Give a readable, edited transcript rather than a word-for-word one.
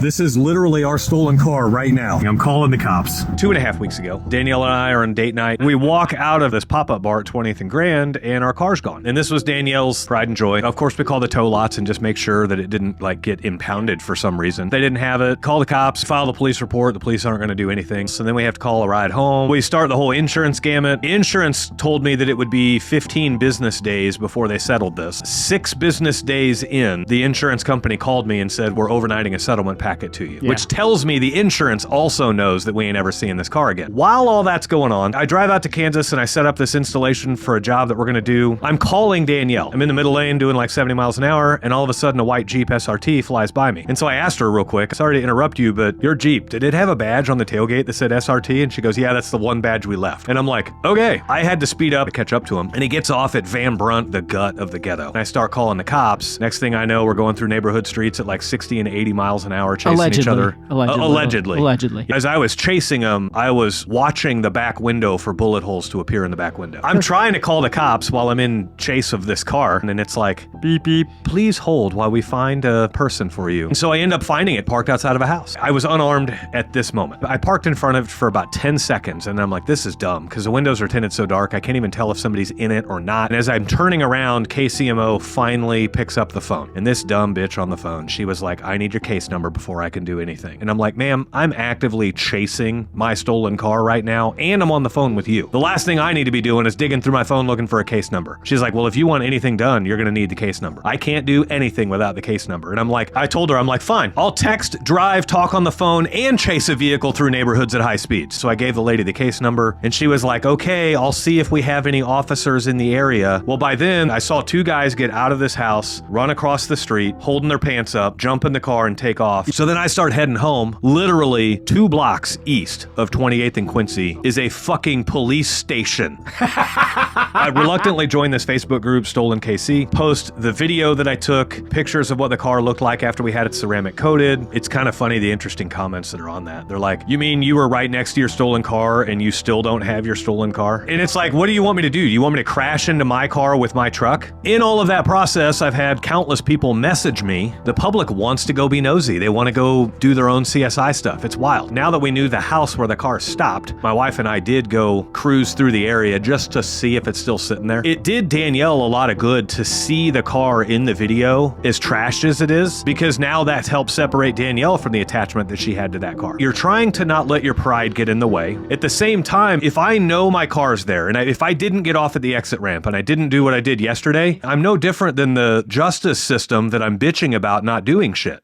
This is literally our stolen car right now. I'm calling the cops. 2.5 weeks ago, Danielle and I are on date night. We walk out of this pop-up bar at 20th and Grand, and our car's gone. And this was Danielle's pride and joy. Of course, we call the tow lots and just make sure that it didn't get impounded for some reason. They didn't have it. Call the cops, file the police report. The police aren't going to do anything. So then we have to call a ride home. We start the whole insurance gamut. Insurance told me that it would be 15 business days before they settled this. 6 business days in, the insurance company called me and said, we're overnighting a settlement packet to you, which tells me the insurance also knows that we ain't ever seeing this car again. While all that's going on, I drive out to Kansas and I set up this installation for a job that we're gonna do. I'm calling Danielle. I'm in the middle lane doing like 70 miles an hour, and all of a sudden a white Jeep SRT flies by me. And so I asked her real quick, sorry to interrupt you, but your Jeep, did it have a badge on the tailgate that said SRT? And she goes, yeah, that's the one badge we left. And I'm like, okay. I had to speed up to catch up to him, and he gets off at Van Brunt, the gut of the ghetto. And I start calling the cops. Next thing I know, we're going through neighborhood streets at like 60 and 80 miles an hour chasing each other. Allegedly. As I was chasing him, I was watching the back window for bullet holes to appear in the back window. I'm trying to call the cops while I'm in chase of this car, and then it's like, beep, beep, please hold while we find a person for you. And so I end up finding it parked outside of a house. I was unarmed at this moment. I parked in front of it for about 10 seconds, and I'm like, this is dumb, because the windows are tinted so dark, I can't even tell if somebody's in it or not. And as I'm turning around, KCMO finally picks up the phone. And this dumb bitch on the phone, she was like, I need your case number before I can do anything. And I'm like, ma'am, I'm actively chasing my stolen car right now, and I'm on the phone with you. The last thing I need to be doing is digging through my phone looking for a case number. She's like, well, if you want anything done, you're gonna need the case number. I can't do anything without the case number. And I'm like, I told her, I'm like, fine, I'll text, drive, talk on the phone, and chase a vehicle through neighborhoods at high speeds. So I gave the lady the case number, and she was like, okay, I'll see if we have any officers in the area. Well, by then, I saw 2 guys get out of this house, run across the street, holding their pants up, jump in the car, and take off. So then I start heading home. Literally 2 blocks east of 28th and Quincy is a fucking police station. I reluctantly joined this Facebook group, Stolen KC, post the video that I took, pictures of what the car looked like after we had it ceramic coated. It's kind of funny, the interesting comments that are on that. They're like, you mean you were right next to your stolen car and you still don't have your stolen car? And it's like, what do you want me to do? You want me to crash into my car with my truck? In all of that process, I've had countless people message me. The public wants to go be nosy. They want to go do their own CSI stuff. It's wild. Now that we knew the house where the car stopped, my wife and I did go cruise through the area just to see if it's still sitting there. It did Danielle a lot of good to see the car in the video, as trashed as it is, because now that's helped separate Danielle from the attachment that she had to that car. You're trying to not let your pride get in the way. At the same time, if I know my car's there, and if I didn't get off at the exit ramp and I didn't do what I did yesterday, I'm no different than the justice system that I'm bitching about not doing shit.